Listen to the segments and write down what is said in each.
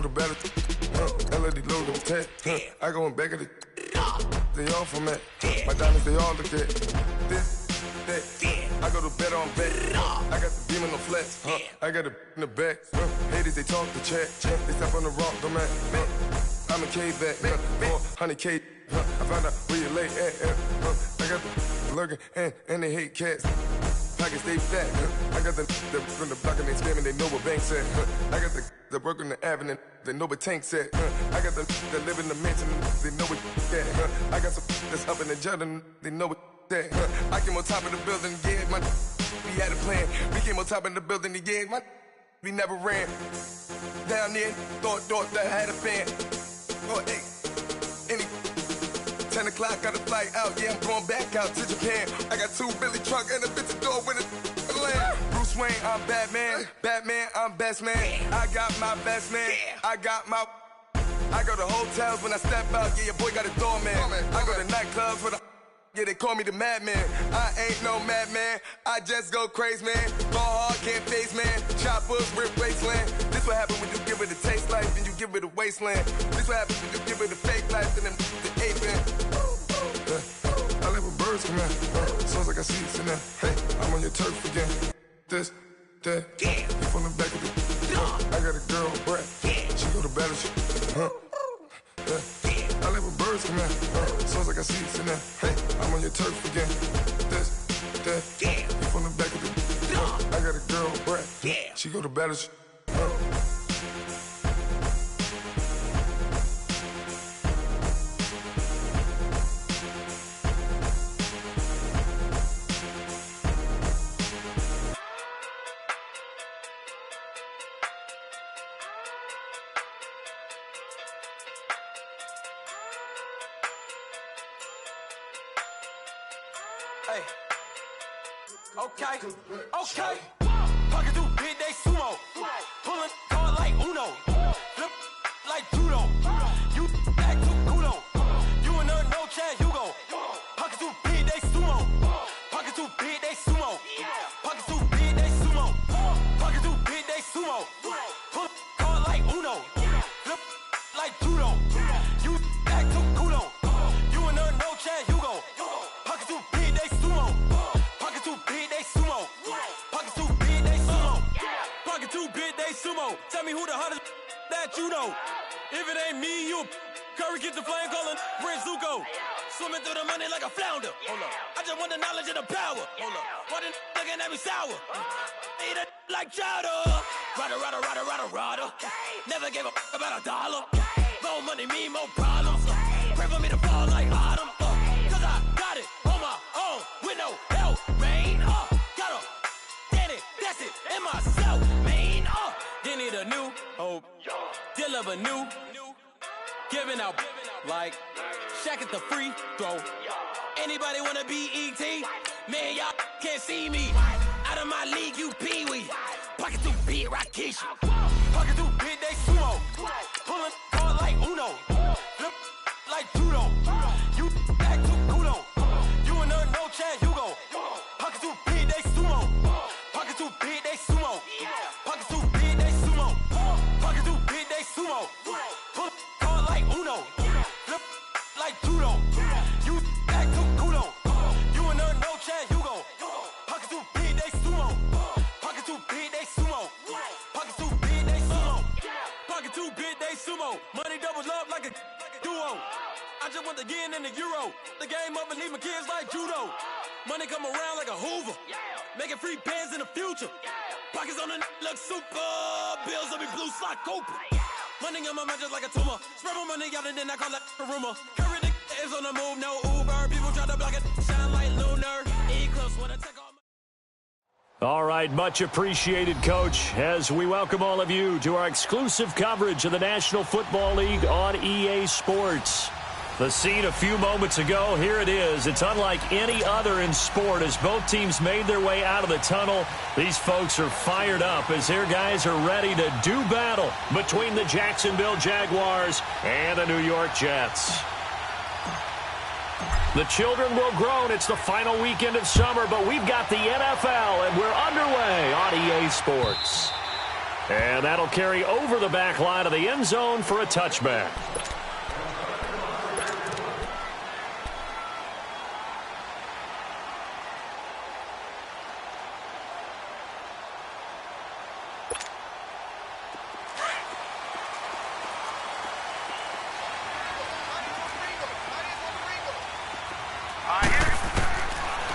go to battle. LD load them tech. I go in back of the. They all from that. My diamonds, they all look at this. I go to bed on bed. I got the beam on the flex. I got it in the back. Haters, they talk the chat. They step on the rock, the man. I'm a K-back. 400K. I found out where you lay at. I got the lurking and they hate cats. Pockets stay fat. I got the from the block and they scamming. They know what banks at. I got the work on the avenue. They know what tanks at. I got the that live in the mansion. They know what that. I got some that's up in the jungle. They know what. I came on top of the building, yeah, we had a plan. We came on top of the building, yeah, we never ran. Down there, thought that I had a fan. Oh, hey, 10 o'clock, got a flight out, yeah, I'm going back out to Japan. I got 2 Billy truck and a bitch door with a land. Bruce Wayne, I'm Batman. Batman, I'm best man. I got my best man. I go to hotels when I step out, yeah, your boy got a doorman. I go to nightclubs for the. Yeah, they call me the madman. I ain't no madman. I just go crazy, man. Ball hard, can't face, man. Choppers, rip wasteland. This what happen when you give it a taste life and you give it a wasteland. This what happens when you give it a fake life and then the aping. I live with birds come in. Sounds like I see it in there. Hey, I'm on your turf again. This, that. You from the back of the. I got a girl, Brett. She go to battle. I live with birds come in. Sounds like I see it in there. Hey, I'm on your turf again. This, that. You from the back of the. I got a girl, Brett. She go to battle. Hey, okay, pocket through big day sumo, pulling card like Uno, flip like judo, you act too kudo, you and her no Chad Hugo, pocket through big day sumo, pocket through big day sumo, pocket through big day sumo, pocket through big day sumo, pull card like Uno, flip like judo, you act too kudo, you and her no Chad Hugo, pocket through big day sumo. Pocket too big, they sumo. Pocket too big, they sumo. Pocket too big, they sumo. Tell me who the hottest that you know. If it ain't me, you Curry get the flame calling Prince Zuko. Swimming through the money like a flounder. Hold up. I just want the knowledge and the power. Hold up. Why the looking at me sour? Eat it like chowder. Rada. Never gave a about a dollar. More money mean more problems. Pray for me to fall like autumn. Cause I got it on my own with no help, man. Got a daddy, that's it, and myself, man. They need a new hope, deal of a new, giving out like Shaq at the free throw. Anybody wanna be ET? Man, y'all can't see me. Out of my league, you pee-wee. Pocket too big, Rakishi. Pocket too big, they sumo. Pulling hard like Uno. Flip like judo. You act too kudo. You and her no Chad Hugo. Pocket too big, they sumo. Pocket too big, they sumo. Pocket too big, they sumo. Pocket too big, they sumo. Pull hard like Uno. Flip like judo. You act too kudo. You and her no Chad Hugo. Pocket too big, they sumo. Pocket too big, they sumo. Pocket too big, they sumo. Pocket too big, they sumo. Money doubles up like a duo. I just want the yen and the euro. The game up and leave my kids like judo. Money come around like a Hoover. Making free bands in the future. Pockets on the look super. Bills will be blue slot Cooper. Money on my mind just like a tumor. Spread my money out and then I call that a rumor. Curry the is on the move, no Uber. People try to block it, shine like lunar. Eclipse when I take off. All right, much appreciated, Coach, as we welcome all of you to our exclusive coverage of the National Football League on EA Sports. The scene a few moments ago, here it is. It's unlike any other in sport as both teams made their way out of the tunnel. These folks are fired up as their guys are ready to do battle between the Jacksonville Jaguars and the New York Jets. The children will groan. It's the final weekend of summer, but we've got the NFL, and we're underway on EA Sports. And that'll carry over the back line of the end zone for a touchback.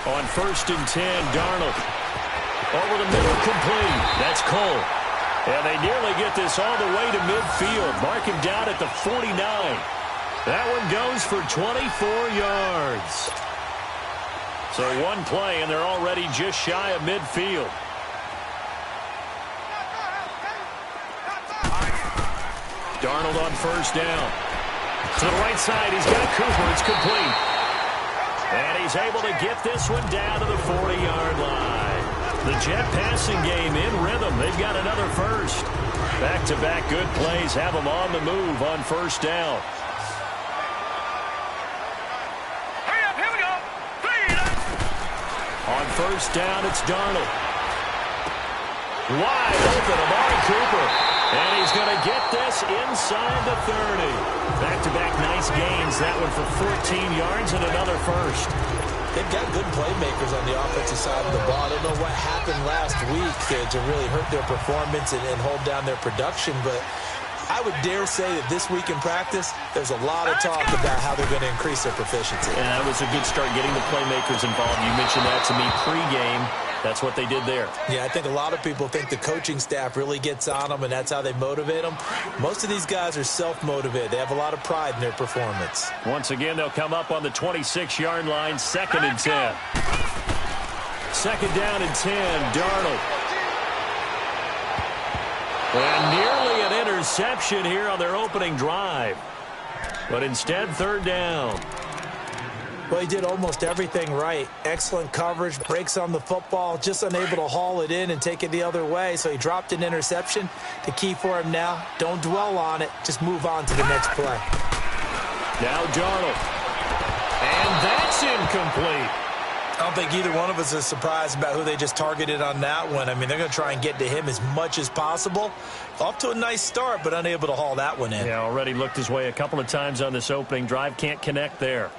On 1st and 10, Darnold. Over the middle, complete. That's Cole. And they nearly get this all the way to midfield. Mark him down at the 49. That one goes for 24 yards. So one play, and they're already just shy of midfield. Darnold on 1st down. To the right side, he's got Cooper. It's complete. And he's able to get this one down to the 40-yard line. The Jet passing game in rhythm. They've got another first. Back-to-back good plays have them on the move on 1st down. Hurry up, here we go. On 1st down, it's Darnold. Wide open, Amari Cooper. And he's going to get this inside the 30. Back-to-back nice gains. That one for 14 yards and another first. They've got good playmakers on the offensive side of the ball. I don't know what happened last week to really hurt their performance and hold down their production, but I would dare say that this week in practice, there's a lot of talk about how they're going to increase their proficiency. And that was a good start getting the playmakers involved. You mentioned that to me pregame. That's what they did there. Yeah, I think a lot of people think the coaching staff really gets on them, and that's how they motivate them. Most of these guys are self-motivated. They have a lot of pride in their performance. Once again, they'll come up on the 26-yard line, 2nd and 10. 2nd down and 10, Darnold. And nearly an interception here on their opening drive. But instead, 3rd down. Well, he did almost everything right. Excellent coverage, breaks on the football, just unable to haul it in and take it the other way. So he dropped an interception. The key for him now, don't dwell on it. Just move on to the next play. Now Darnold. And that's incomplete. I don't think either one of us is surprised about who they just targeted on that one. I mean, they're going to try and get to him as much as possible. Off to a nice start, but unable to haul that one in. Yeah, already looked his way a couple of times on this opening drive. Can't connect there.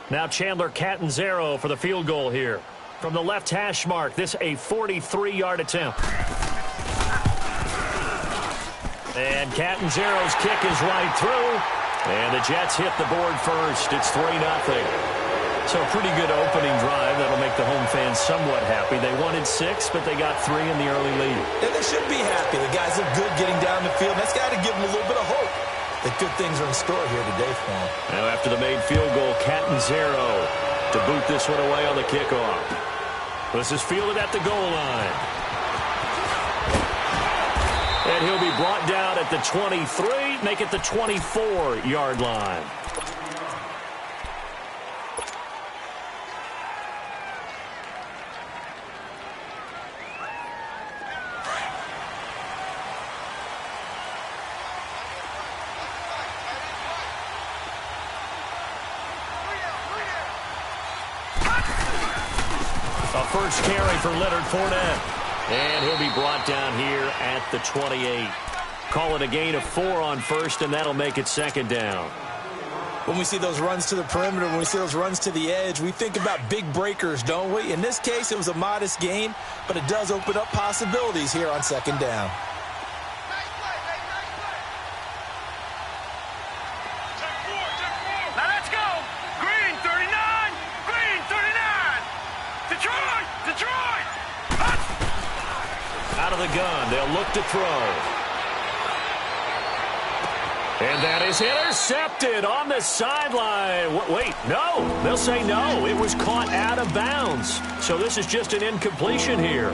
Now Chandler Catanzaro for the field goal here. From the left hash mark, this a 43-yard attempt. And Catanzaro's kick is right through. And the Jets hit the board first. It's 3-0. So a pretty good opening drive. That'll make the home fans somewhat happy. They wanted 6, but they got 3 in the early lead. And they should be happy. The guys look good getting down the field. That's got to give them a little bit of hope that good things are in store here today for them. Now after the made field goal, Catanzaro to boot this one away on the kickoff. This is fielded at the goal line. And he'll be brought down at the 23, make it the 24-yard line. A first carry for Leonard Fournette. And he'll be brought down here at the 28. Call it a gain of 4 on first, and that'll make it 2nd down. When we see those runs to the perimeter, when we see those runs to the edge, we think about big breakers, don't we? In this case, it was a modest gain, but it does open up possibilities here on 2nd down. Now let's go. Green 39. Green 39. Detroit. Detroit. Out of the gun, they'll look to throw. And that is intercepted on the sideline. Wait, no. They'll say no. It was caught out of bounds. So this is just an incompletion here.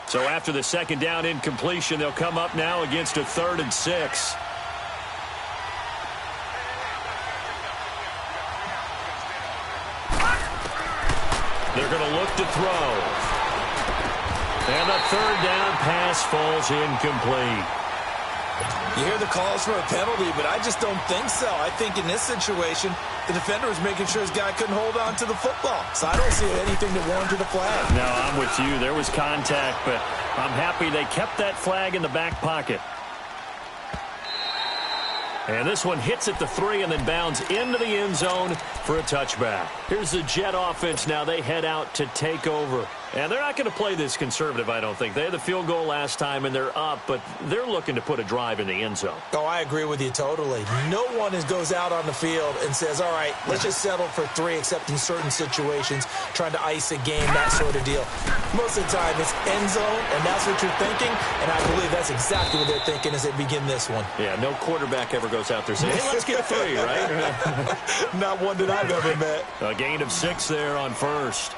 So after the 2nd down incompletion, they'll come up now against a 3rd and 6. They're going to look to throw. And the 3rd down pass falls incomplete. You hear the calls for a penalty, but I just don't think so. I think in this situation, the defender was making sure his guy couldn't hold on to the football. So I don't see anything that warranted a flag. No, I'm with you. There was contact, but I'm happy they kept that flag in the back pocket. And this one hits at the 3 and then bounds into the end zone for a touchback. Here's the Jet offense now. They head out to take over. And they're not going to play this conservative, I don't think. They had the field goal last time, and they're up, but they're looking to put a drive in the end zone. Oh, I agree with you totally. No one goes out on the field and says, all right, let's just settle for 3, except in certain situations, trying to ice a game, that sort of deal. Most of the time, it's end zone, and that's what you're thinking, and I believe that's exactly what they're thinking as they begin this one. Yeah, no quarterback ever goes out there saying, hey, let's get 3, right? Not one that I've ever met. A gain of 6 there on first.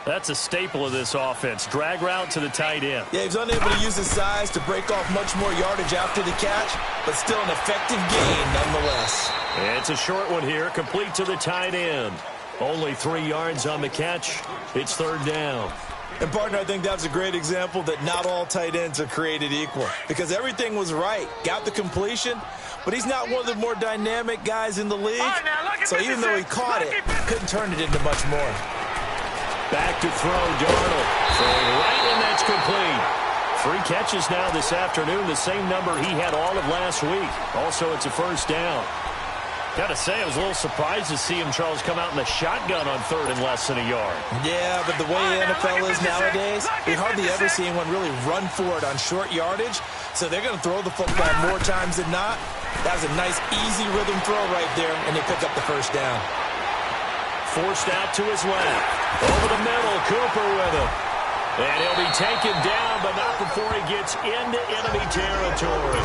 That's a staple of this offense. Drag route to the tight end. Yeah, he's unable to use his size to break off much more yardage after the catch, but still an effective gain nonetheless. It's a short one here, complete to the tight end. Only 3 yards on the catch. It's 3rd down. And, partner, I think that's a great example that not all tight ends are created equal, because everything was right. Got the completion, but he's not one of the more dynamic guys in the league. So even though he caught it, couldn't turn it into much more. Back to throw, Darnold. Throwing right, and that's complete. 3 catches now this afternoon, the same number he had all of last week. Also, it's a 1st down. Got to say, I was a little surprised to see him, Charles, come out in the shotgun on 3rd and less than a yard. Yeah, but the way the NFL is nowadays, we hardly ever see anyone really run for it on short yardage. So they're going to throw the football more times than not. That was a nice, easy rhythm throw right there, and they pick up the 1st down. Forced out to his left. Over the middle, Cooper with him. And he'll be taken down, but not before he gets into enemy territory.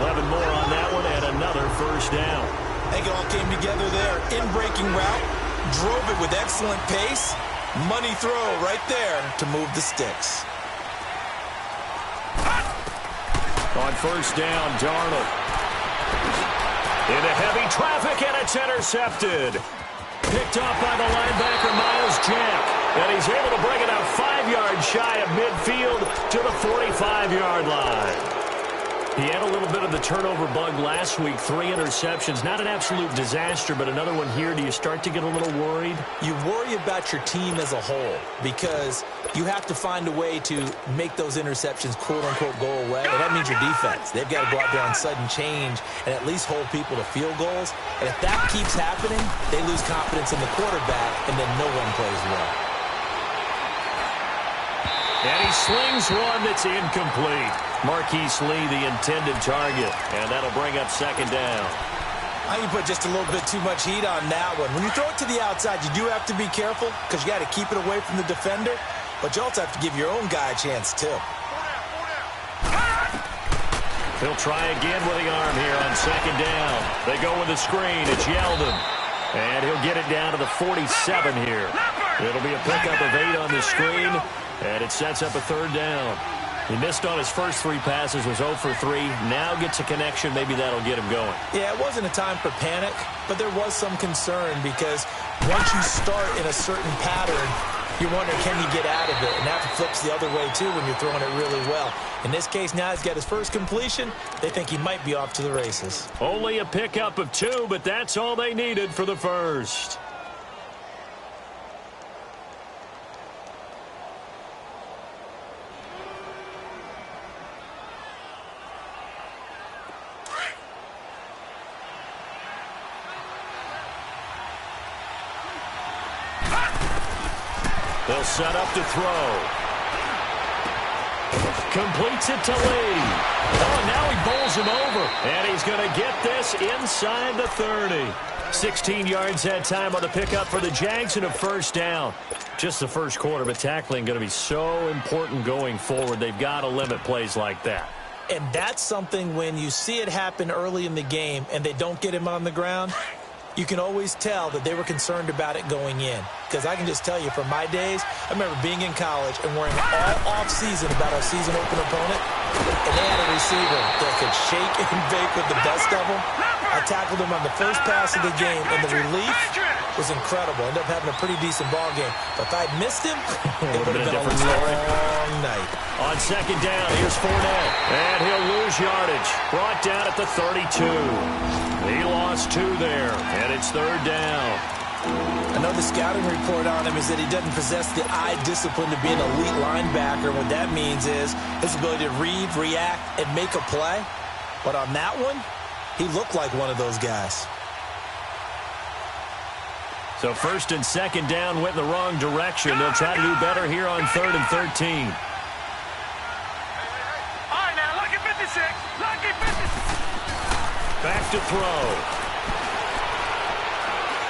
11 more on that one, and another 1st down. I think it all came together there. In-breaking route, drove it with excellent pace. Money throw right there to move the sticks. On 1st down, Darnold. Into heavy traffic, and it's intercepted. Picked off by the linebacker, Miles Jack. And he's able to bring it out 5 yards shy of midfield to the 45-yard line. He had a little bit of the turnover bug last week, 3 interceptions. Not an absolute disaster, but another one here. Do you start to get a little worried? You worry about your team as a whole because you have to find a way to make those interceptions, quote-unquote, go away. And that means your defense. They've got to go out there on sudden change and at least hold people to field goals. And if that keeps happening, they lose confidence in the quarterback, and then no one plays well. And he slings one that's incomplete. Marquise Lee, the intended target. And that'll bring up 2nd down. I think you put just a little bit too much heat on that one. When you throw it to the outside, you do have to be careful because you got to keep it away from the defender. But you also have to give your own guy a chance, too. He'll try again with the arm here on 2nd down. They go with the screen. It's Yeldon. And he'll get it down to the 47 here. It'll be a pickup of 8 on the screen. And it sets up a 3rd down. He missed on his first 3 passes, was 0 for 3. Now gets a connection. Maybe that'll get him going. Yeah, it wasn't a time for panic, but there was some concern because once you start in a certain pattern, you wonder, can you get out of it? And that flips the other way, too, when you're throwing it really well. In this case, now he's got his first completion. They think he might be off to the races. Only a pickup of 2, but that's all they needed for the first. They'll set up to throw. Completes it to Lee. Oh, and now he bowls him over. And he's going to get this inside the 30. 16 yards that time on the pickup for the Jags and a 1st down. Just the first quarter, but tackling going to be so important going forward. They've got to limit plays like that. And that's something when you see it happen early in the game and they don't get him on the ground, you can always tell that they were concerned about it going in. Because I can just tell you, from my days, I remember being in college and worrying all off-season about our season opener opponent, and they had a receiver that could shake and bake with the best of them. I tackled him on the first pass of the game, and the relief was incredible. Ended up having a pretty decent ball game. But if I'd missed him, it would have been a different story. long night. On second down, here's Fournette. And he'll lose yardage. Brought down at the 32. He lost 2 there, and it's third down. I know the scouting report on him is that he doesn't possess the eye discipline to be an elite linebacker. What that means is his ability to read, react, and make a play. But on that one, he looked like one of those guys. So first and second down went in the wrong direction. They'll try to do better here on 3rd and 13. All right, now, look at 56. Look at 56. Back to throw.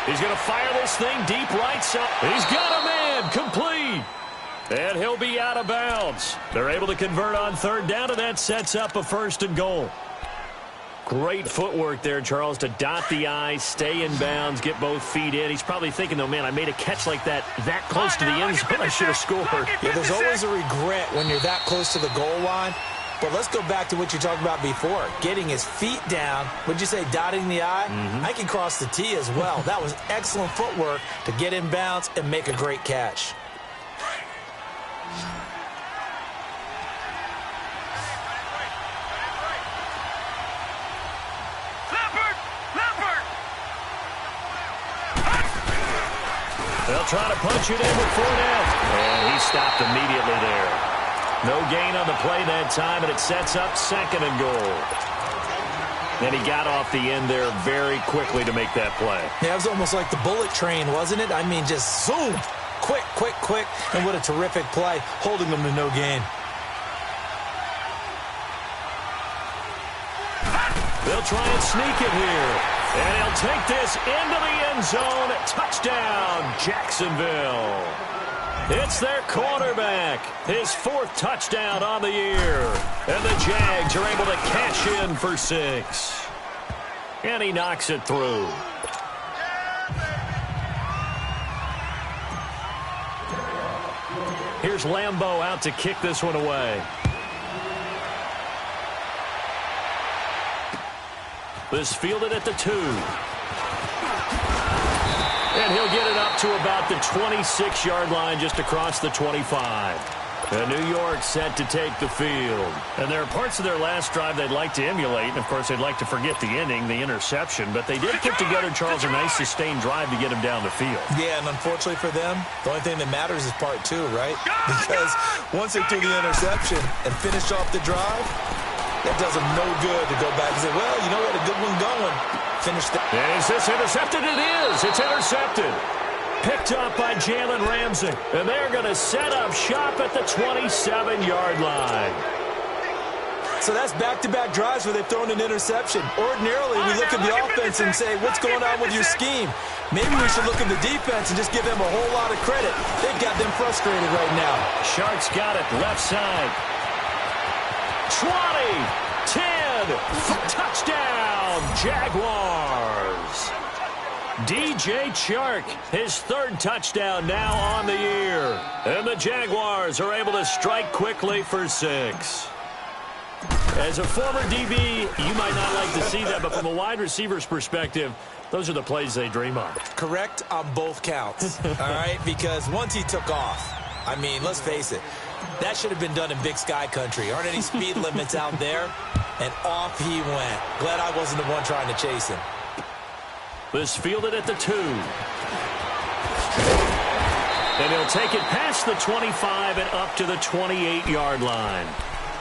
He's going to fire this thing deep right side. He's got a man. Complete. And he'll be out of bounds. They're able to convert on 3rd down, and that sets up a 1st and goal. Great footwork there, Charles, to dot the I, stay in bounds, get both feet in. He's probably thinking, though, man, I made a catch like that close to the end zone. I should have scored. Yeah, there's always a regret when you're that close to the goal line. But let's go back to what you talked about before. Getting his feet down. Would you say dotting the I? I can cross the T as well. That was excellent footwork to get in bounds and make a great catch. They'll try to punch it in with Fournette. And he stopped immediately there. No gain on the play that time, and it sets up 2nd and goal. And he got off the end there very quickly to make that play. Yeah, it was almost like the bullet train, wasn't it? I mean, just zoom. Quick, quick, quick. And what a terrific play, holding them to no gain. They'll try and sneak it here. And he'll take this into the end zone. Touchdown, Jacksonville. It's their quarterback. His 4th touchdown on the year. And the Jags are able to cash in for 6. And he knocks it through. Here's Lambeau out to kick this one away. This fielded at the 2. And he'll get it up to about the 26-yard line just across the 25. And New York set to take the field. And there are parts of their last drive they'd like to emulate. And, of course, they'd like to forget the ending, the interception. But they did put together, Charles, a nice sustained drive to get him down the field. Yeah, and unfortunately for them, the only thing that matters is part 2, right? Because once they threw the interception and finished off the drive, that does them no good to go back and say, well, you know, we had a good one going. Finish the... Is this intercepted? It is. It's intercepted. Picked up by Jalen Ramsey. And they're going to set up shop at the 27-yard line. So that's back-to-back drives where they've thrown an interception. Ordinarily, we look at the offense and say, what's going on with your scheme? Maybe we should look at the defense and just give them a whole lot of credit. They've got them frustrated right now. Sharks got it left side. 20, 10, touchdown, Jaguars. DJ Chark, his 3rd touchdown now on the year. And the Jaguars are able to strike quickly for 6. As a former DB, you might not like to see that, but from a wide receiver's perspective, those are the plays they dream of. Correct on both counts, all right? Because once he took off, I mean, let's face it, that should have been done in Big Sky country. Aren't any speed limits out there? And off he went. Glad I wasn't the one trying to chase him. This fielded at the 2. And he'll take it past the 25 and up to the 28-yard line.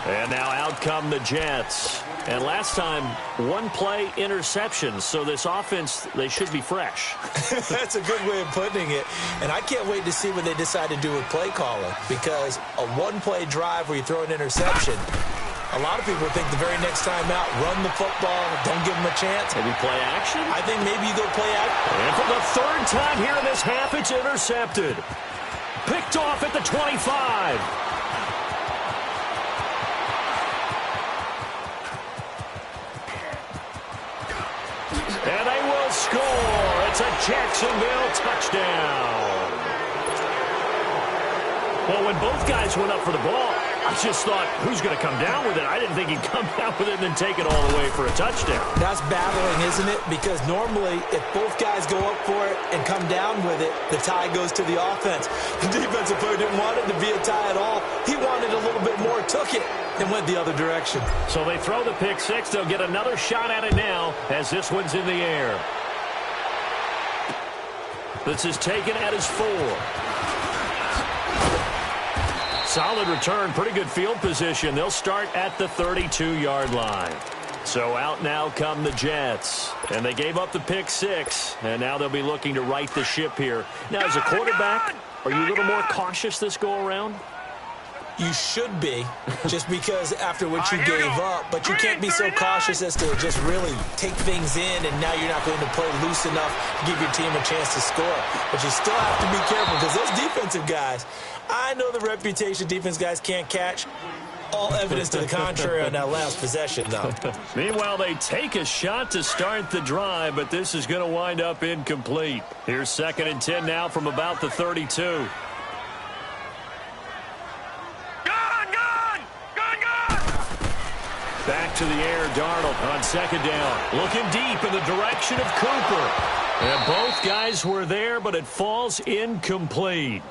And now out come the Jets. And last time, 1-play interception. So this offense, they should be fresh. That's a good way of putting it. And I can't wait to see what they decide to do with play calling. Because a 1-play drive where you throw an interception, a lot of people think the very next time out, run the football, don't give them a chance. Maybe play action? I think maybe you go play action. And for the 3rd time here in this half, it's intercepted. Picked off at the 25. And they will score. It's a Jacksonville touchdown. Well, when both guys went up for the ball, I just thought, who's going to come down with it? I didn't think he'd come down with it and then take it all the way for a touchdown. That's battling, isn't it? Because normally, if both guys go up for it and come down with it, the tie goes to the offense. The defensive player didn't want it to be a tie at all. He wanted a little bit more, took it, and went the other direction. So they throw the pick six. They'll get another shot at it now as this one's in the air. This is taken at his 4. Solid return, pretty good field position. They'll start at the 32-yard line. So out now come the Jets. And they gave up the pick six, and now they'll be looking to right the ship here. Now, as a quarterback, are you a little more cautious this go-around? You should be, just because after what you gave up, but you can't be so cautious as to just really take things in, and now you're not going to play loose enough to give your team a chance to score. But you still have to be careful because those defensive guys, I know the reputation defense guys can't catch. All evidence to the contrary on that last possession, though. Meanwhile, they take a shot to start the drive, but this is going to wind up incomplete. Here's 2nd and 10 now from about the 32. Back to the air, Darnold on 2nd down. Looking deep in the direction of Cooper. And both guys were there, but it falls incomplete.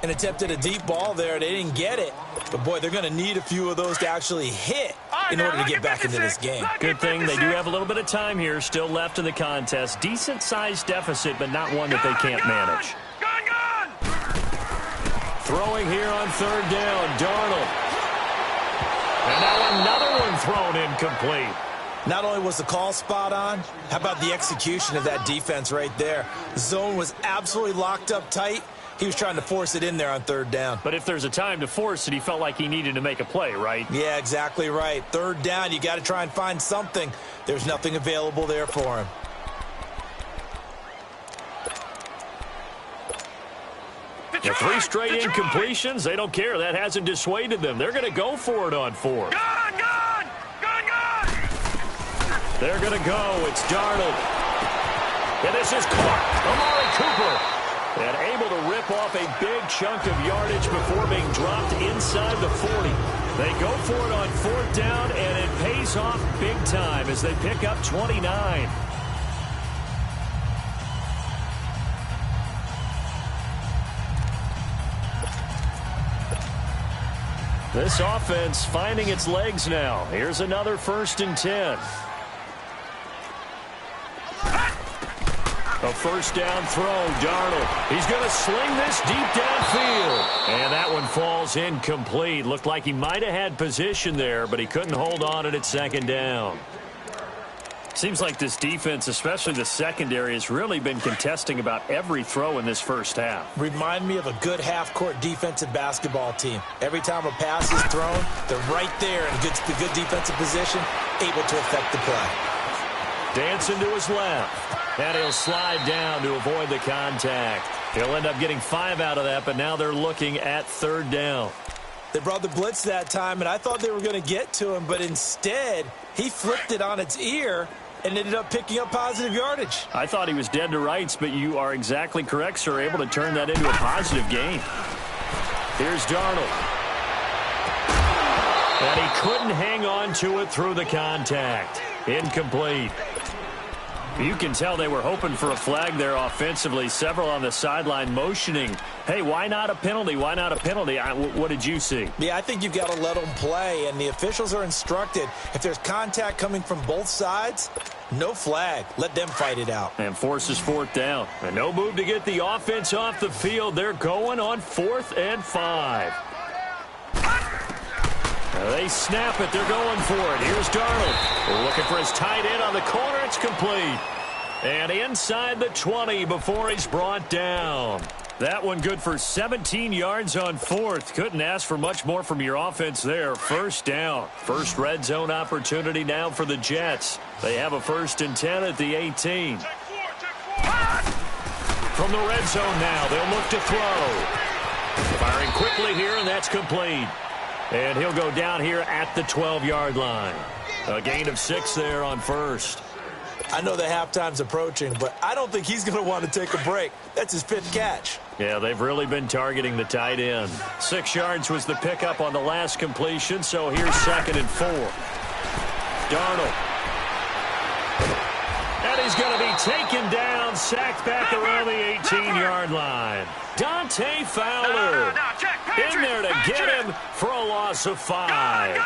And attempted a deep ball there. They didn't get it. But, boy, they're going to need a few of those to actually hit in order to get back into this game. Good thing they do have a little bit of time here still left in the contest. Decent-sized deficit, but not one that they can't manage. Throwing here on 3rd down, Darnold. And now another one thrown incomplete. Not only was the call spot on, how about the execution of that defense right there? The zone was absolutely locked up tight. He was trying to force it in there on 3rd down. But if there's a time to force it, he felt like he needed to make a play, right? Yeah, exactly right. 3rd down, you got to try and find something. There's nothing available there for him. The 3 straight incompletions, they don't care. That hasn't dissuaded them. They're going to go for it on 4th. They're going to go. It's Darnold. And this is caught. Amari Cooper. And able to rip off a big chunk of yardage before being dropped inside the 40. They go for it on 4th down, and it pays off big time as they pick up 29. This offense finding its legs now. Here's another 1st and 10. A 1st down throw, Darnold. He's going to sling this deep downfield. And that one falls incomplete. Looked like he might have had position there, but he couldn't hold on it at 2nd down. Seems like this defense, especially the secondary, has really been contesting about every throw in this first half. Remind me of a good half-court defensive basketball team. Every time a pass is thrown, they're right there in a good defensive position, able to affect the play. Dancing to his left, and he'll slide down to avoid the contact. He'll end up getting 5 out of that, but now they're looking at 3rd down. They brought the blitz that time, and I thought they were going to get to him, but instead, he flipped it on its ear and ended up picking up positive yardage. I thought he was dead to rights, but you are exactly correct, sir. Able to turn that into a positive gain. Here's Darnold. And he couldn't hang on to it through the contact. Incomplete. You can tell they were hoping for a flag there offensively. Several on the sideline motioning, hey, why not a penalty? Why not a penalty? What did you see? Yeah, I think you've got to let them play, and the officials are instructed. If there's contact coming from both sides, no flag. Let them fight it out. And forces 4th down. And no move to get the offense off the field. They're going on 4th and 5. They snap it. They're going for it. Here's Darnold. We're looking for his tight end on the corner. It's complete. And inside the 20 before he's brought down. That one good for 17 yards on 4th. Couldn't ask for much more from your offense there. 1st down. First red zone opportunity now for the Jets. They have a 1st and 10 at the 18. From the red zone now, they'll look to throw. Firing quickly here, and that's complete. And he'll go down here at the 12-yard line. A gain of 6 there on 1st. I know the halftime's approaching, but I don't think he's going to want to take a break. That's his 5th catch. Yeah, they've really been targeting the tight end. 6 yards was the pickup on the last completion, so here's 2nd and 4. Darnold. And he's going to be taken down, sacked back around the 18-yard line. Dante Fowler in there to get him for a loss of 5.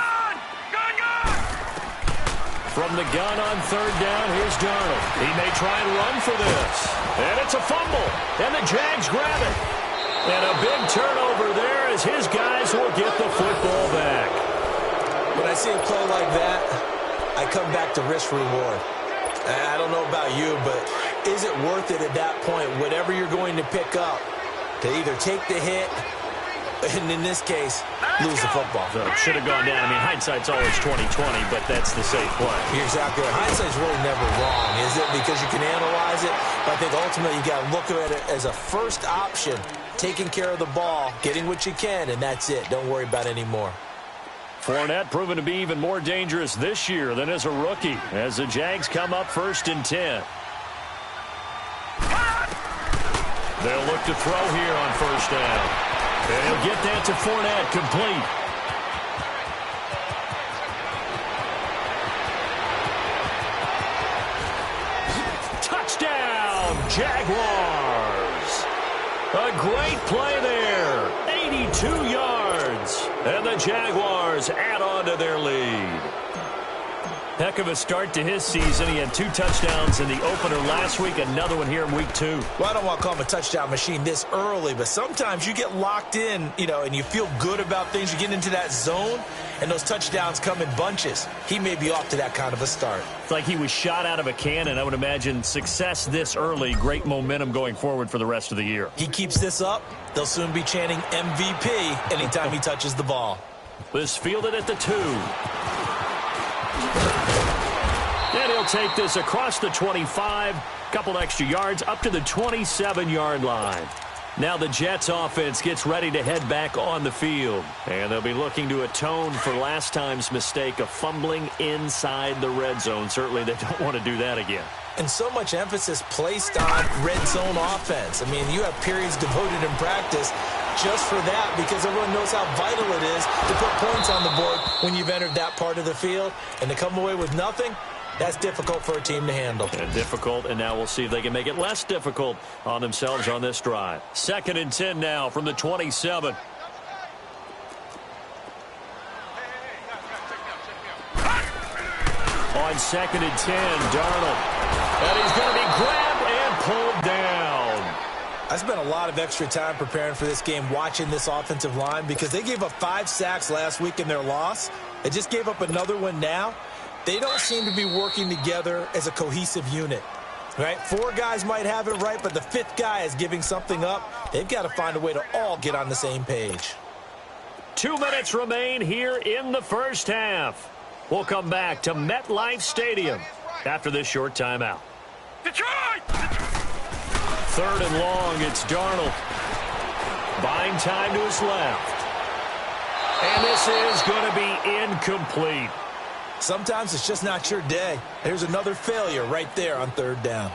From the gun on 3rd down, here's Darnold. He may try and run for this. And it's a fumble. And the Jags grab it. And a big turnover there as his guys will get the football back. When I see a play like that, I come back to risk-reward. I don't know about you, but is it worth it at that point, whatever you're going to pick up, to either take the hit, and in this case, lose the football? So it should have gone down. I mean, hindsight's always 20/20, but that's the safe play. You're exactly right. Hindsight's really never wrong, is it? Because you can analyze it, but I think ultimately you got to look at it as a first option, taking care of the ball, getting what you can, and that's it. Don't worry about any more. Fournette proven to be even more dangerous this year than as a rookie, as the Jags come up 1st and 10. They'll look to throw here on 1st down. And he'll get that to Fournette, complete. Touchdown, Jaguars. A great play there. 82 yards. And the Jaguars add on to their lead. Heck of a start to his season. He had 2 touchdowns in the opener last week, another one here in week 2. Well, I don't want to call him a touchdown machine this early, but sometimes you get locked in, and you feel good about things. You get into that zone, and those touchdowns come in bunches. He may be off to that kind of a start. It's like he was shot out of a cannon. I would imagine success this early, great momentum going forward for the rest of the year. He keeps this up, they'll soon be chanting MVP anytime he touches the ball. This fielded at the 2. And he'll take this across the 25, couple extra yards, up to the 27-yard line. Now the Jets offense gets ready to head back on the field. And they'll be looking to atone for last time's mistake of fumbling inside the red zone. Certainly they don't want to do that again. And so much emphasis placed on red zone offense. I mean, you have periods devoted in practice just for that, because everyone knows how vital it is to put points on the board when you've entered that part of the field. And to come away with nothing, that's difficult for a team to handle. And difficult, and now we'll see if they can make it less difficult on themselves on this drive. 2nd and 10 now from the 27. On 2nd and 10, Darnold. And he's going to be grabbed and pulled down. I spent a lot of extra time preparing for this game, watching this offensive line, because they gave up 5 sacks last week in their loss. They just gave up another one now. They don't seem to be working together as a cohesive unit, right? 4 guys might have it right, but the 5th guy is giving something up. They've got to find a way to all get on the same page. 2 minutes remain here in the first half. We'll come back to MetLife Stadium after this short timeout. Detroit! 3rd and long, it's Darnold. Buying time to his left. And this is going to be incomplete. Sometimes it's just not your day. There's another failure right there on 3rd down.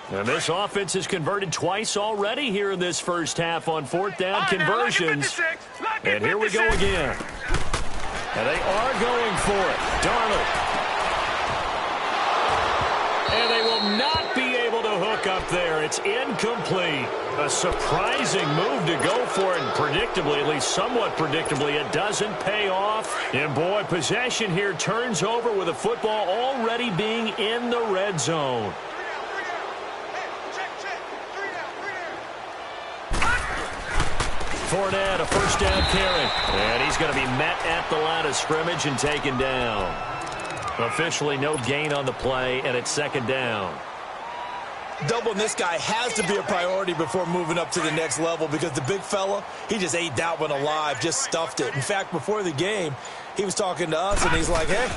And this offense has converted twice already here in this first half on 4th down conversions. And here we go again. And they are going for it. Darnold. And they will not be able to hook up there. It's incomplete. A surprising move to go for it. And predictably, at least somewhat predictably, it doesn't pay off. And boy, possession here turns over with the football already being in the red zone. Fournette, a first down carry. And he's going to be met at the line of scrimmage and taken down. Officially no gain on the play, and it's 2nd down. Doubling this guy has to be a priority before moving up to the next level, because the big fella, he just ate that one alive, just stuffed it. In fact, before the game, he was talking to us, and he's like, hey,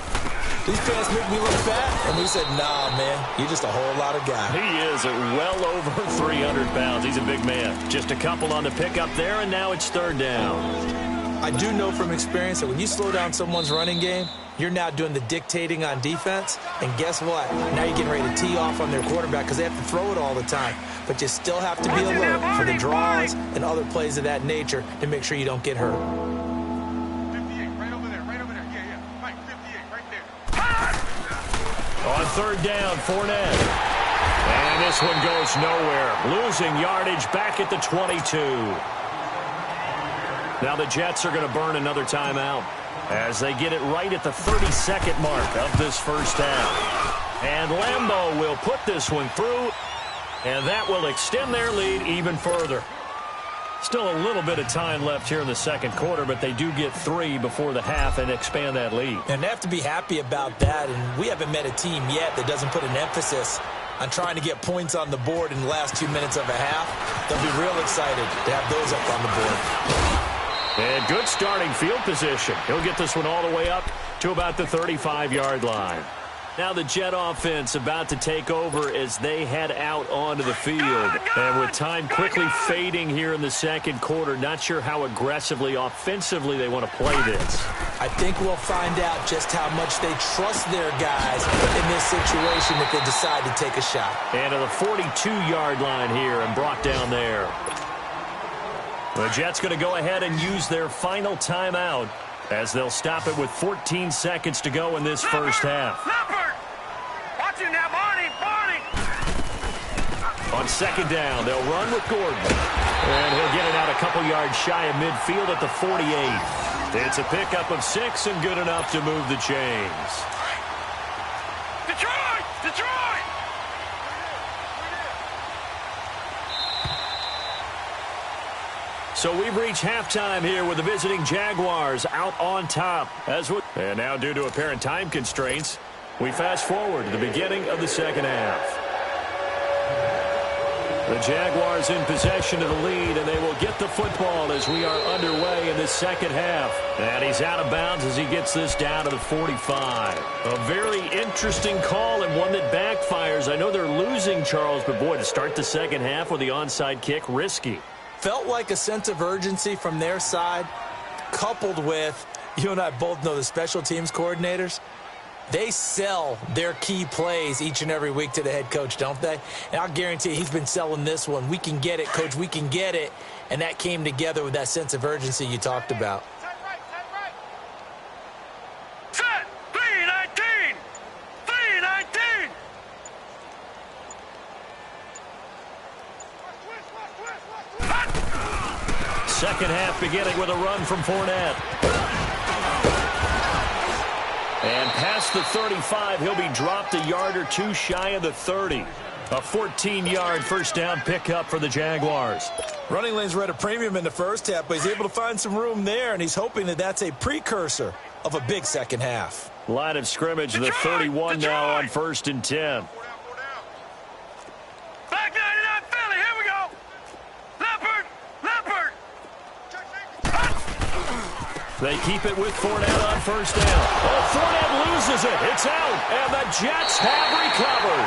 these pants make me look fat. And we said, nah, man, you're just a whole lot of guy. He is at well over 300 pounds. He's a big man. Just a couple on the pickup there, and now it's third down. I do know from experience that when you slow down someone's running game, you're now doing the dictating on defense. And guess what? Now you're getting ready to tee off on their quarterback because they have to throw it all the time. But you still have to be alert for the draws and other plays of that nature to make sure you don't get hurt. 58, right over there. Yeah. Mike, 58, right there. On third down, Fournette. And this one goes nowhere. Losing yardage back at the 22. Now the Jets are going to burn another timeout as they get it right at the 32nd mark of this first half. And Lambeau will put this one through, and that will extend their lead even further. Still a little bit of time left here in the second quarter, but they do get 3 before the half and expand that lead. And they have to be happy about that, and we haven't met a team yet that doesn't put an emphasis on trying to get points on the board in the last 2 minutes of a half. They'll be real excited to have those up on the board. And good starting field position. He'll get this one all the way up to about the 35-yard line. Now the Jet offense about to take over as they head out onto the field. And with time quickly fading here in the second quarter, not sure how aggressively, offensively they want to play this. I think we'll find out just how much they trust their guys in this situation if they decide to take a shot. And to the 42-yard line here and brought down there. The Jets going to go ahead and use their final timeout as they'll stop it with 14 seconds to go in this first half. Watch him now, Barney! On second down, they'll run with Gordon. And he'll get it out a couple yards shy of midfield at the 48. It's a pickup of 6 and good enough to move the chains. Detroit! So we've reached halftime here with the visiting Jaguars out on top. And now, due to apparent time constraints, we fast forward to the beginning of the second half. The Jaguars in possession of the lead, and they will get the football as we are underway in this second half. And he's out of bounds as he gets this down to the 45. A very interesting call and one that backfires. I know they're losing, Charles, but boy, to start the second half with the onside kick, risky. Felt like a sense of urgency from their side, coupled with, you and I both know the special teams coordinators, they sell their key plays each and every week to the head coach, don't they? And I'll guarantee he's been selling this one. We can get it, coach, we can get it. And that came together with that sense of urgency you talked about. Set! 3-19! 3-19! Second half beginning with a run from Fournette. And past the 35, he'll be dropped a yard or two shy of the 30. A 14-yard first down pickup for the Jaguars. Running lanes were at a premium in the first half, but he's able to find some room there, and he's hoping that that's a precursor of a big second half. Line of scrimmage, the 31 now on 1st and 10. Back 99 Philly, here we go! Leopard! They keep it with Fournette on first down. Oh, Fournette loses it. It's out, and the Jets have recovered.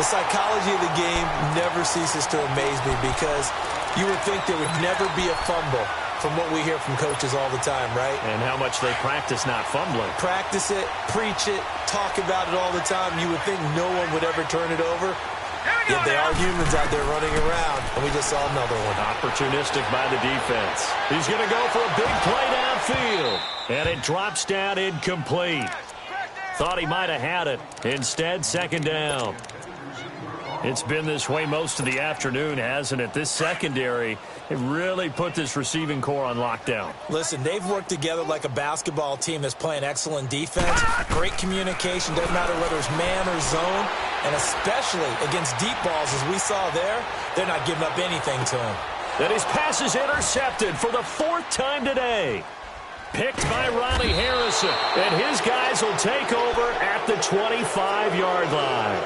The psychology of the game never ceases to amaze me because you would think there would never be a fumble from what we hear from coaches all the time, right? And how much they practice not fumbling. Practice it, preach it, talk about it all the time. You would think no one would ever turn it over. Yet they are humans out there running around, and we just saw another one. Opportunistic by the defense. He's going to go for a big play downfield, and it drops down incomplete. Thought he might have had it. Instead, second down. It's been this way most of the afternoon, hasn't it? This secondary, it really put this receiving core on lockdown. Listen, they've worked together like a basketball team that's playing excellent defense. Great communication, doesn't matter whether it's man or zone. And especially against deep balls, as we saw there, they're not giving up anything to him. And his pass is intercepted for the 4th time today. Picked by Ronnie Harrison. And his guys will take over at the 25-yard line.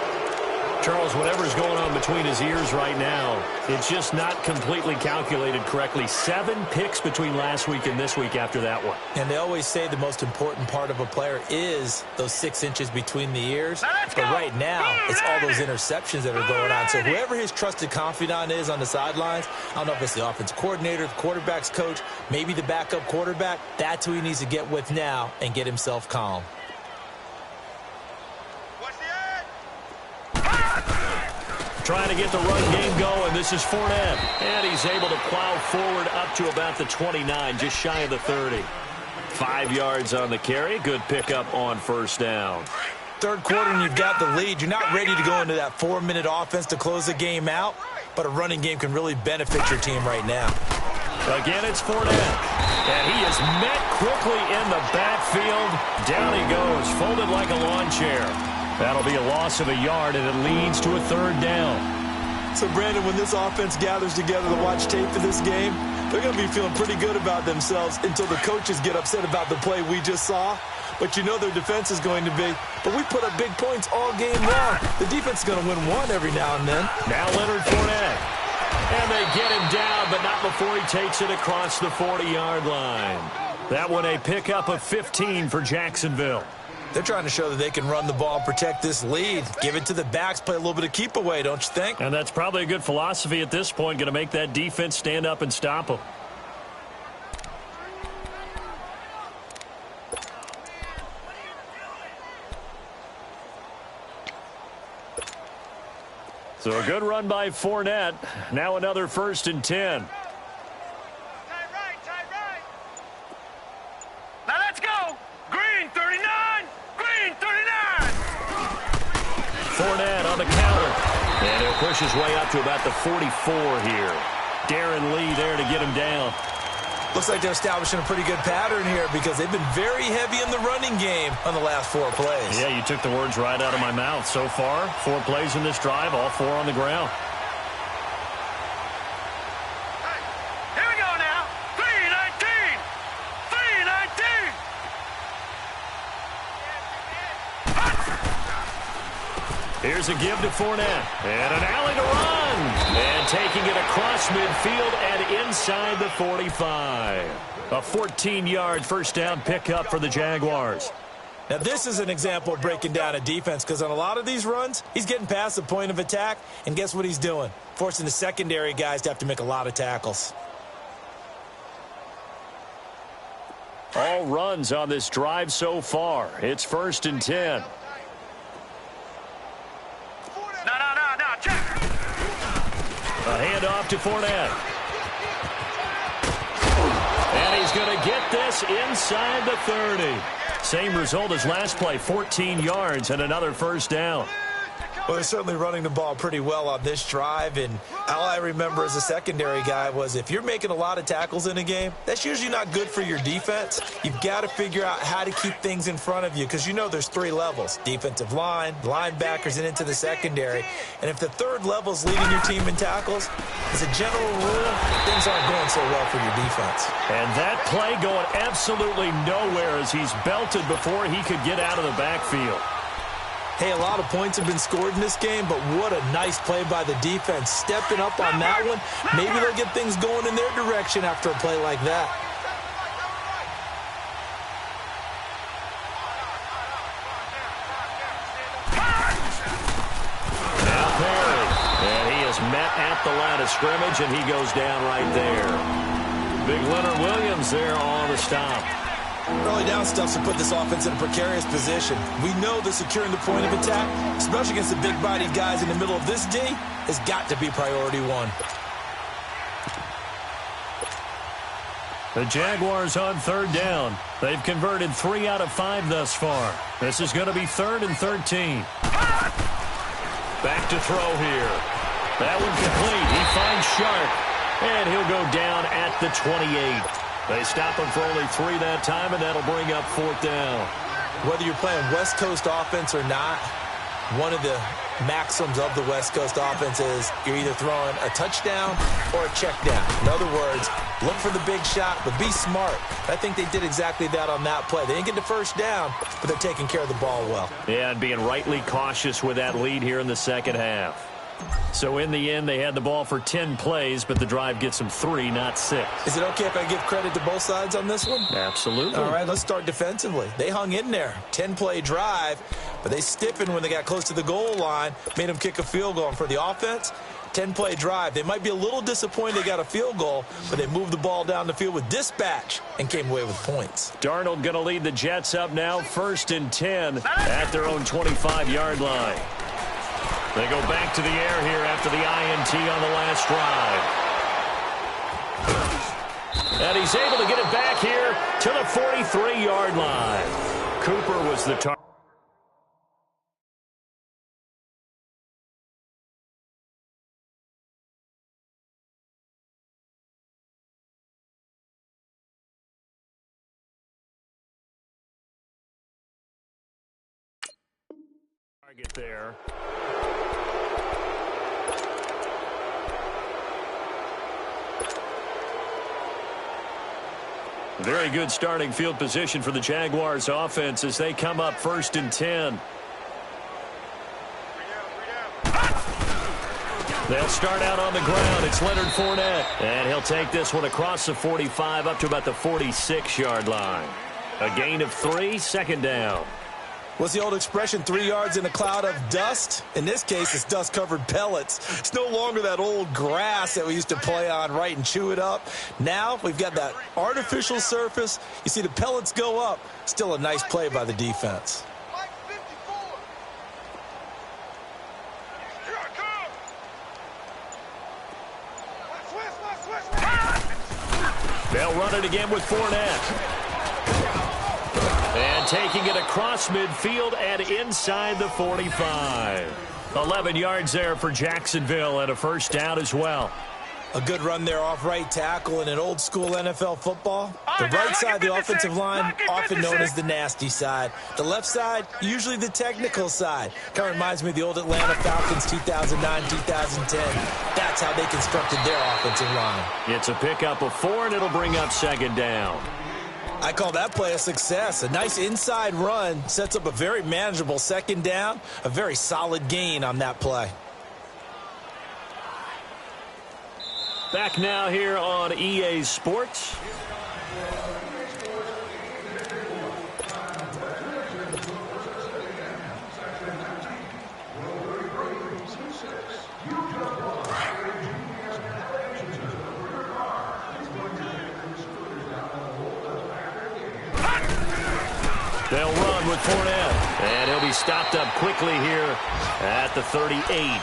Charles, whatever's going on between his ears right now, it's just not completely calculated correctly. 7 picks between last week and this week after that one. And they always say the most important part of a player is those 6 inches between the ears. But right now, it's all those interceptions that are going on. So whoever his trusted confidant is on the sidelines, I don't know if it's the offense coordinator, the quarterback's coach, maybe the backup quarterback, that's who he needs to get with now and get himself calm. Trying to get the run game going. This is Fournette. And he's able to plow forward up to about the 29, just shy of the 30. 5 yards on the carry. Good pickup on first down. Third quarter and you've got the lead. You're not ready to go into that 4-minute offense to close the game out, but a running game can really benefit your team right now. Again, it's Fournette. And he is met quickly in the backfield. Down he goes, folded like a lawn chair. That'll be a loss of a yard, and it leads to a 3rd down. So, Brandon, when this offense gathers together to watch tape for this game, they're going to be feeling pretty good about themselves until the coaches get upset about the play we just saw. But you know their defense is going to be, but we put up big points all game long. The defense is going to win one every now and then. Now Leonard Fournette. And they get him down, but not before he takes it across the 40-yard line. That one a pickup of 15 for Jacksonville. They're trying to show that they can run the ball and protect this lead. Give it to the backs, play a little bit of keep away, don't you think? And that's probably a good philosophy at this point, going to make that defense stand up and stop them. So a good run by Fournette. Now another 1st and 10. Fournette on the counter. And he'll push his way up to about the 44 here. Darren Lee there to get him down. Looks like they're establishing a pretty good pattern here because they've been very heavy in the running game on the last 4 plays. Yeah, you took the words right out of my mouth. So far, 4 plays in this drive, all 4 on the ground. Here we go now. 319. 319. Here's a give to Fournette. And an alley to run. And taking it across midfield and inside the 45. A 14-yard first down pickup for the Jaguars. Now, this is an example of breaking down a defense because on a lot of these runs, he's getting past the point of attack. And guess what he's doing? Forcing the secondary guys to have to make a lot of tackles. All runs on this drive so far. It's 1st and 10. A handoff to Fournette. And he's going to get this inside the 30. Same result as last play, 14 yards and another first down. Well, they're certainly running the ball pretty well on this drive, and all I remember as a secondary guy was if you're making a lot of tackles in a game, that's usually not good for your defense. You've got to figure out how to keep things in front of you because you know there's 3 levels, defensive line, linebackers, and into the secondary. And if the 3rd level is leading your team in tackles, as a general rule, things aren't going so well for your defense. And that play going absolutely nowhere as he's belted before he could get out of the backfield. Hey, a lot of points have been scored in this game, but what a nice play by the defense. Stepping up on that one, maybe they'll get things going in their direction after a play like that. Now Perry, and he is met at the line of scrimmage, and he goes down right there. Big Leonard Williams there on the stop. Early down stuff to put this offense in a precarious position. We know that securing the point of attack, especially against the big-bodied guys in the middle of this D, has got to be priority 1. The Jaguars on 3rd down. They've converted 3 out of 5 thus far. This is going to be 3rd and 13. Back to throw here. That one complete. He finds Sharp, and he'll go down at the 28. They stop him for only 3 that time, and that'll bring up 4th down. Whether you're playing West Coast offense or not, one of the maxims of the West Coast offense is you're either throwing a touchdown or a check down. In other words, look for the big shot, but be smart. I think they did exactly that on that play. They didn't get the first down, but they're taking care of the ball well. Yeah, and being rightly cautious with that lead here in the second half. So in the end, they had the ball for 10 plays, but the drive gets them 3, not 6. Is it okay if I give credit to both sides on this one? Absolutely. All right, let's start defensively. They hung in there. 10-play drive, but they stiffened when they got close to the goal line, made them kick a field goal. And for the offense, 10-play drive. They might be a little disappointed they got a field goal, but they moved the ball down the field with dispatch and came away with points. Darnold going to lead the Jets up now, 1st and 10 at their own 25-yard line. They go back to the air here after the INT on the last drive. And he's able to get it back here to the 43-yard line. Cooper was the target. Target there. Very good starting field position for the Jaguars offense as they come up 1st and 10. They'll start out on the ground. It's Leonard Fournette. And he'll take this one across the 45 up to about the 46-yard line. A gain of 3, 2nd down. What's the old expression, 3 yards in a cloud of dust? In this case, it's dust-covered pellets. It's no longer that old grass that we used to play on, right, and chew it up. Now we've got that artificial surface. You see the pellets go up. Still a nice play by the defense. They'll run it again with Fournette. And taking it across midfield and inside the 45. 11 yards there for Jacksonville and a 1st down as well. A good run there off right tackle in an old-school NFL football. The right side of the offensive line, often known as the nasty side. The left side, usually the technical side. Kind of reminds me of the old Atlanta Falcons 2009, 2010. That's how they constructed their offensive line. It's a pickup of 4, and it'll bring up 2nd down. I call that play a success. A nice inside run sets up a very manageable 2nd down. A very solid gain on that play. Back now here on EA Sports. They'll run with Fournette. And he'll be stopped up quickly here at the 38.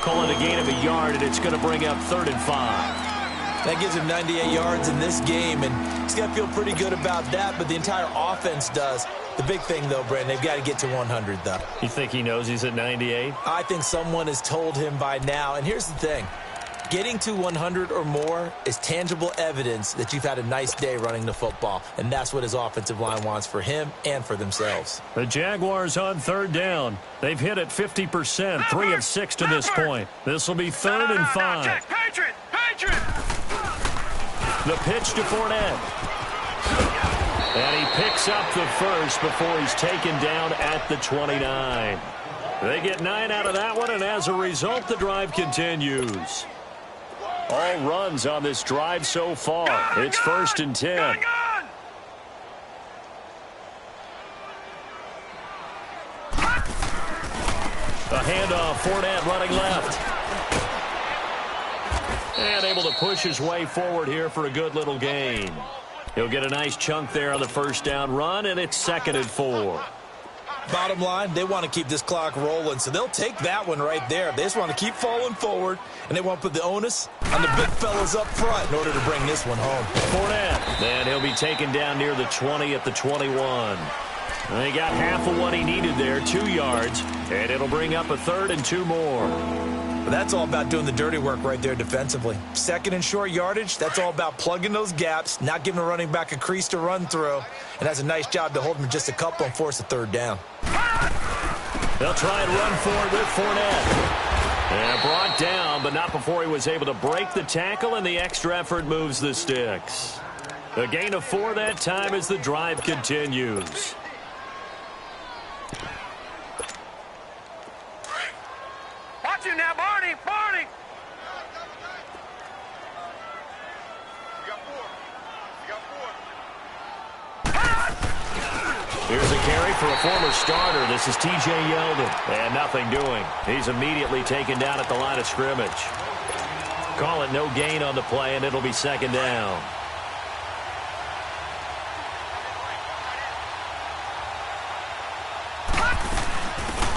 Calling a gain of a yard, and it's going to bring up 3rd and 5. That gives him 98 yards in this game, and he's got to feel pretty good about that, but the entire offense does. The big thing, though, Brandon, they've got to get to 100, though. You think he knows he's at 98? I think someone has told him by now, and here's the thing. Getting to 100 or more is tangible evidence that you've had a nice day running the football, and that's what his offensive line wants for him and for themselves. The Jaguars on 3rd down. They've hit it 50%, 3 of 6 to this point. This will be 3rd and 5. Patriot! The pitch to Fournette. And he picks up the first before he's taken down at the 29. They get 9 out of that one, and as a result, the drive continues. All runs on this drive so far. It's 1st and 10. Gun! A handoff, Fournette running left. And able to push his way forward here for a good little gain. He'll get a nice chunk there on the 1st down run, and it's 2nd and 4. Bottom line, they want to keep this clock rolling, so they'll take that one right there. They just want to keep falling forward, and they want to put the onus on the big fellas up front in order to bring this one home. Fournette, and he'll be taken down near the 20 at the 21. And he got half of what he needed there, 2 yards, and it'll bring up a 3rd and 2 more. But that's all about doing the dirty work right there defensively. 2nd and short yardage, that's all about plugging those gaps, not giving a running back a crease to run through, and has a nice job to hold him just a couple and force a 3rd down. They'll try and run for it with Fournette. And brought down, but not before he was able to break the tackle, and the extra effort moves the sticks. A gain of 4 that time as the drive continues. Watch you now, Barney! Barney! Here's a carry for a former starter. This is T.J. Yeldon. And nothing doing. He's immediately taken down at the line of scrimmage. Call it no gain on the play, and it'll be second down.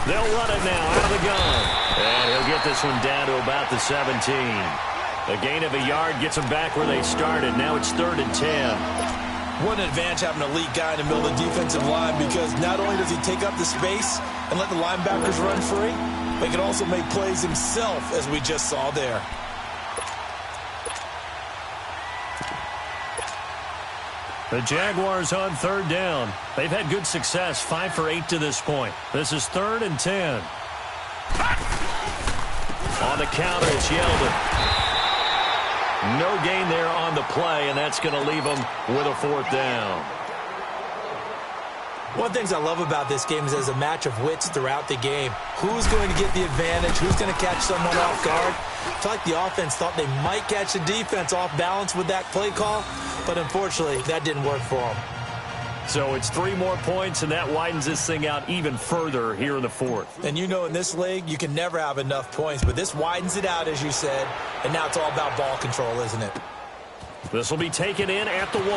They'll run it now out of the gun. And he'll get this one down to about the 17. A gain of a yard gets them back where they started. Now it's 3rd and 10. What an advantage having an elite guy in the middle of the defensive line, because not only does he take up the space and let the linebackers run free, but he can also make plays himself, as we just saw there. The Jaguars on 3rd down. They've had good success, 5 for 8 to this point. This is 3rd and 10. On the counter, it's Yeldon. No gain there on the play, and that's going to leave them with a 4th down. One of the things I love about this game is there's a match of wits throughout the game. Who's going to get the advantage? Who's going to catch someone off guard? I feel like the offense thought they might catch the defense off balance with that play call, but unfortunately, that didn't work for them. So it's 3 more points, and that widens this thing out even further here in the 4th. And you know in this league, you can never have enough points, but this widens it out, as you said, and now it's all about ball control, isn't it? This will be taken in at the 1.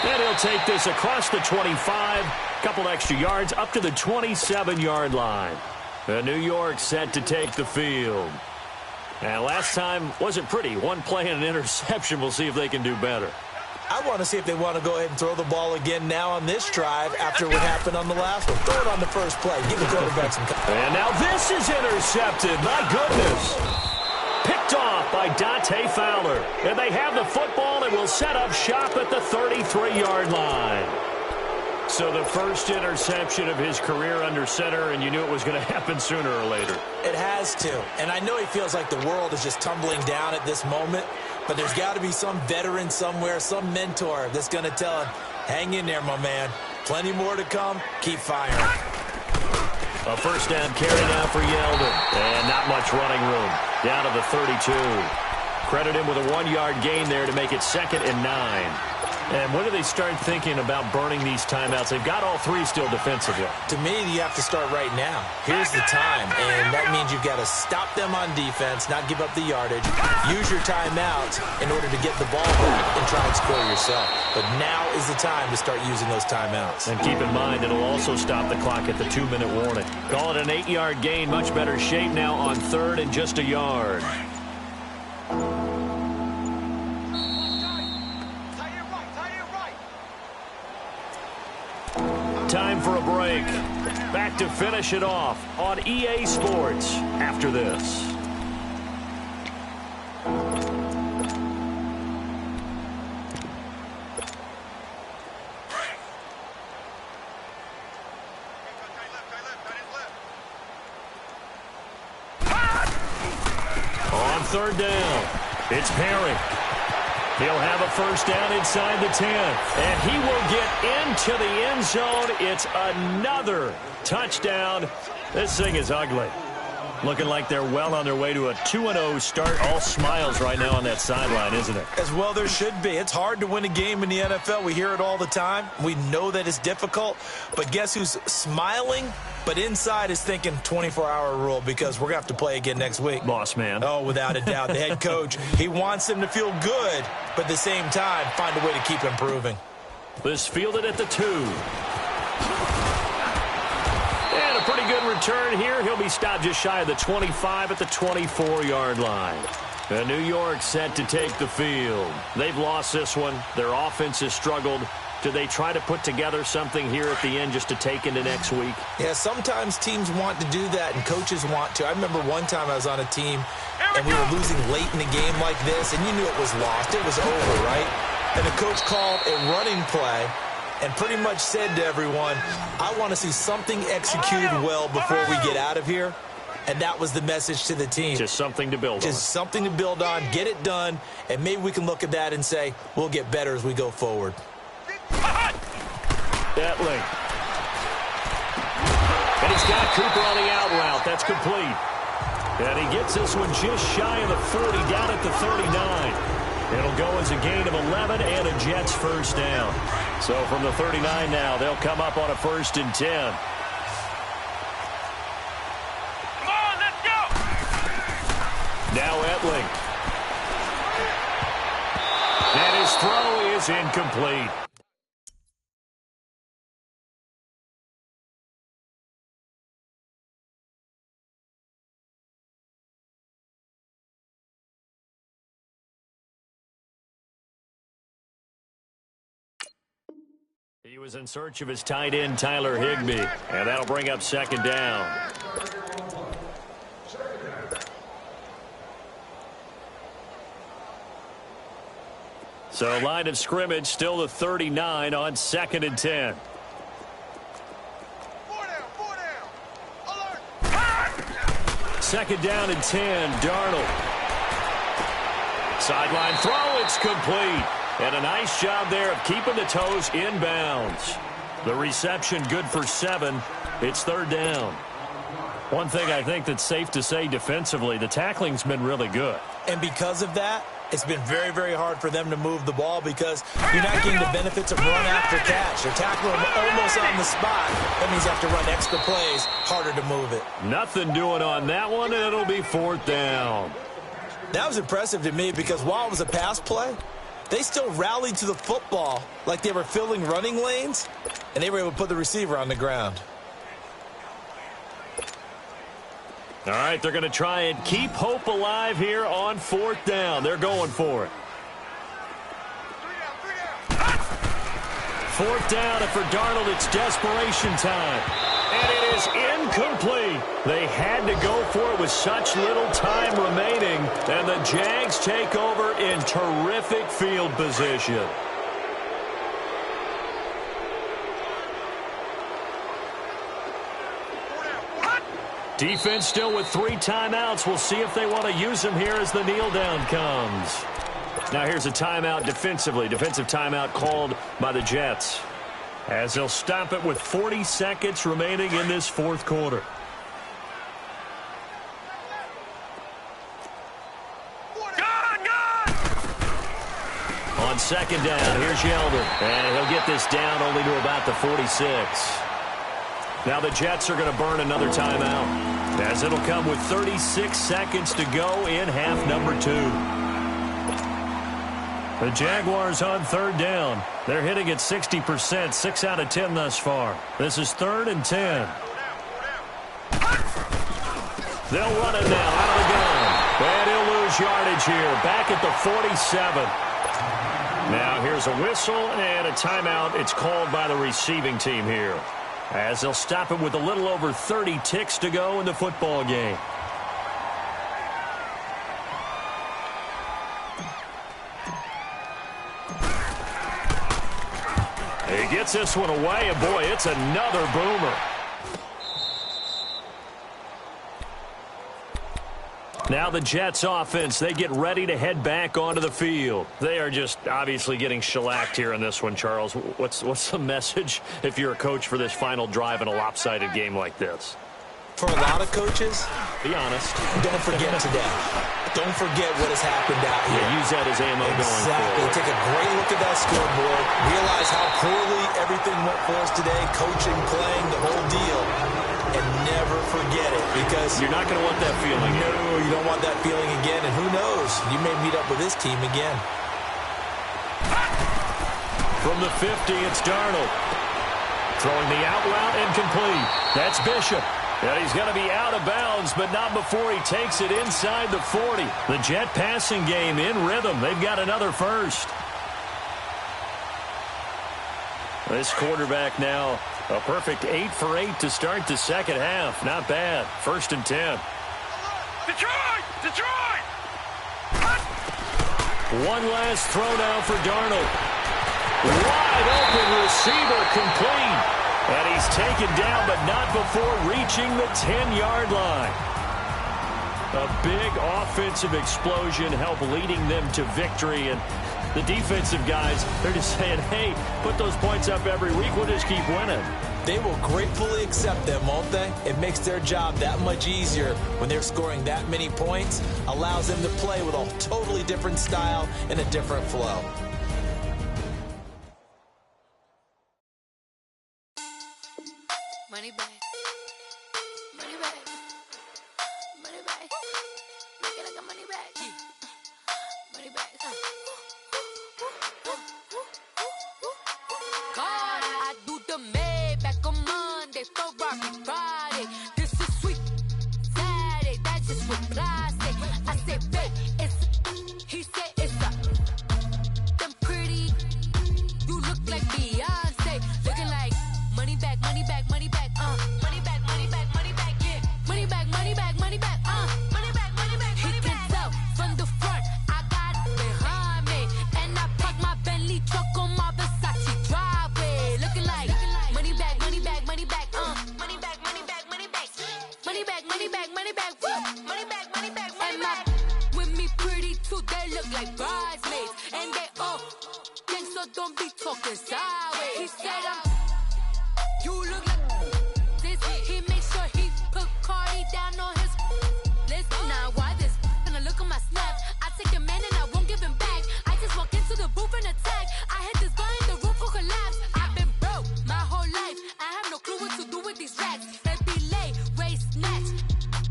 And he'll take this across the 25, couple extra yards up to the 27-yard line. And New York set to take the field. And last time wasn't pretty. 1 play and an interception. We'll see if they can do better. I want to see if they want to go ahead and throw the ball again now on this drive after what happened on the last one. Throw it on the first play. Give the quarterback some time. And now this is intercepted. My goodness. Picked off by Dante Fowler. And they have the football and will set up shop at the 33-yard line. So the first interception of his career under center, and you knew it was going to happen sooner or later. It has to. And I know he feels like the world is just tumbling down at this moment, but there's got to be some veteran somewhere, some mentor that's going to tell him, hang in there, my man. Plenty more to come. Keep firing. A first down carry now for Yeldon. And not much running room. Down to the 32. Credit him with a 1-yard gain there to make it 2nd and 9. And when do they start thinking about burning these timeouts? They've got all 3 still defensively. To me, you have to start right now. Here's the time, and that means you've got to stop them on defense, not give up the yardage, use your timeouts in order to get the ball back and try and score yourself. But now is the time to start using those timeouts. And keep in mind, it'll also stop the clock at the 2-minute warning. Call it an 8-yard gain, much better shape now on 3rd and just a yard. Time for a break. Back to finish it off on EA Sports after this. On 3rd down, it's Perry. He'll have a first down inside the 10, and he will get into the end zone. It's another touchdown. This thing is ugly. Looking like they're well on their way to a 2-0 start. All smiles right now on that sideline, isn't it? As well there should be. It's hard to win a game in the NFL. We hear it all the time. We know that it's difficult. But guess who's smiling? But inside is thinking 24-hour rule, because we're going to have to play again next week. Boss man. Oh, without a doubt. The head coach, he wants them to feel good, but at the same time, find a way to keep improving. This fielded at the 2. And a pretty good return here. He'll be stopped just shy of the 25 at the 24-yard line. And New York set to take the field. They've lost this one. Their offense has struggled. Do they try to put together something here at the end just to take into next week? Yeah, sometimes teams want to do that and coaches want to. I remember one time I was on a team and we were losing late in a game like this, and you knew it was lost. It was over, right? And the coach called a running play, and pretty much said to everyone, I want to see something executed well before we get out of here. And that was the message to the team. Just something to build on. Just something to build on, get it done, and maybe we can look at that and say, we'll get better as we go forward. Etling. And he's got Cooper on the out route. That's complete. And he gets this one just shy of the 40, down at the 39. It'll go as a gain of 11 and a Jets first down. So from the 39 now, they'll come up on a 1st and 10. Now Etling. And his throw is incomplete. He was in search of his tight end, Tyler Higbee, and that'll bring up 2nd down. So line of scrimmage still the 39 on 2nd and 10. Second down and 10, Darnold. Sideline throw, it's complete. And a nice job there of keeping the toes inbounds. The reception good for 7. It's 3rd down. One thing I think that's safe to say defensively, the tackling's been really good. And because of that, it's been very, very hard for them to move the ball because you're not getting the benefits of run after catch. They're tackling them almost on the spot. That means you have to run extra plays, harder to move it. Nothing doing on that one, and it'll be 4th down. That was impressive to me because while it was a pass play, they still rallied to the football like they were filling running lanes, and they were able to put the receiver on the ground. All right, they're going to try and keep hope alive here on 4th down. They're going for it. 4th down, and for Darnold, it's desperation time. And it is incomplete. They had to go for it with such little time remaining, and the Jags take over in terrific field position. Defense still with 3 timeouts. We'll see if they want to use them here as the kneel down comes. Now here's a timeout defensively. Defensive timeout called by the Jets, as they'll stop it with 40 seconds remaining in this 4th quarter. On 2nd down, here's Yeldon. And he'll get this down only to about the 46. Now the Jets are going to burn another timeout, as it'll come with 36 seconds to go in half number 2. The Jaguars on 3rd down. They're hitting at 60%, 6 out of 10 thus far. This is 3rd and 10. They'll run it now out of the gun. And he'll lose yardage here, back at the 47. Now here's a whistle and a timeout. It's called by the receiving team here, as they'll stop it with a little over 30 ticks to go in the football game. He gets this one away, and boy, it's another boomer. Now the Jets offense, they get ready to head back onto the field. They are just obviously getting shellacked here in this one, Charles. What's the message if you're a coach for this final drive in a lopsided game like this? For a lot of coaches, be honest, don't forget today. Don't forget what has happened out here. Yeah, use that as ammo going forward. Exactly. Take a great look at that scoreboard. Realize how poorly everything went for us today. Coaching, playing, the whole deal. And never forget it, because you're not going to want that feeling. No, you don't want that feeling again. And who knows? You may meet up with this team again. From the 50, it's Darnold. Throwing the out route incomplete. That's Bishop. And he's going to be out of bounds, but not before he takes it inside the 40. The Jet passing game in rhythm. They've got another first. This quarterback now a perfect 8 for 8 to start the second half. Not bad. 1st and 10. Detroit! Detroit! One last throw now for Darnold. Wide open receiver complete. And he's taken down, but not before reaching the 10-yard line. A big offensive explosion helped leading them to victory. And the defensive guys, they're just saying, hey, put those points up every week. We'll just keep winning. They will gratefully accept them, won't they? It makes their job that much easier when they're scoring that many points. Allows them to play with a totally different style and a different flow. Money back. Money back. Money back. Make it like a money back. Money back. God, I do the Maybach on Monday, Ferrari Friday. This is sweet Saturday, that's just what I say. I said, babe, it's he said it's a them pretty. You look like Beyonce, looking like money back, money back, money back, money back, money back, money back, yeah, money back, money back, money back, money back, money back. He can tell from the front, I got it behind me, and I park my Bentley truck on my Versace driveway, looking like money back, money back, money back, money back, money back, money back, money back, money back, money back, money back, money back, money back. With me pretty too, they look like bridesmaids, and they all gang, so don't be talking sideways. He said you look like this. He makes sure he put Cardi down on his list. Now why this? Gonna look at my snap. I take a man and I won't give him back. I just walk into the booth and attack. I hit this guy in the roof will collapse. I've been broke my whole life. I have no clue what to do with these racks. They be late, race, snatch,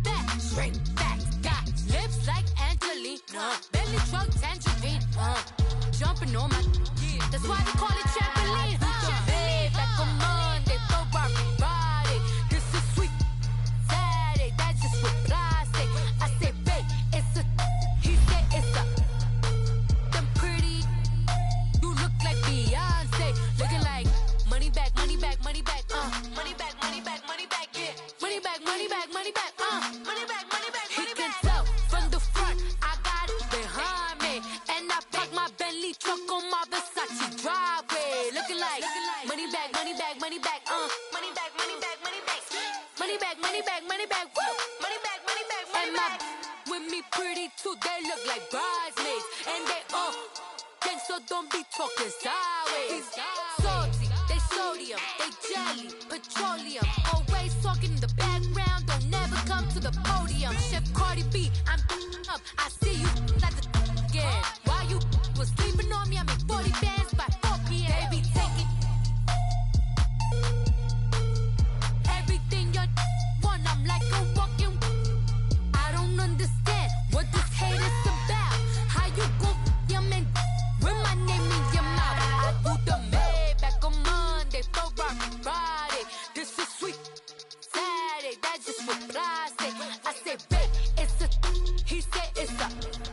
back, shrink, back. Got lips like Angelina, belly truck, tangerine, jumping on my. That's why they call it trampoline. Babe, back on Monday, Ferrari Friday. This is sweet Saturday, that's just what I say. I say, babe, it's a. He said it's a. Them pretty. You look like Beyonce, looking like money back, money back, money back, money back, money back, money back, yeah, money back, money back, money back, money back, money back. He can tell from the front, I got it behind me, and I park my Bentley truck on my Versace driveway, looking like money back, money back, money back, money back, money back, money back, money back, money back, money back, woo, money back, money back, money back. With me pretty too, they look like bridesmaids, and they all gang, so don't be talking sideways. Salty, they sodium, they jelly, petroleum, always talking in the background, don't never come to the podium. Chef Cardi B, I'm up, I see you at the again. Why you was sleeping on me? I make 40 bands by 4 p.m. They be taking everything you want. I'm like a walking. I don't understand what this hate is about. How you go your man with my name in your mouth? I do the Maybach on Monday, Ferrari Friday. This is sweet Saturday, that's just what I say. I say, babe, it's a. He said it's a.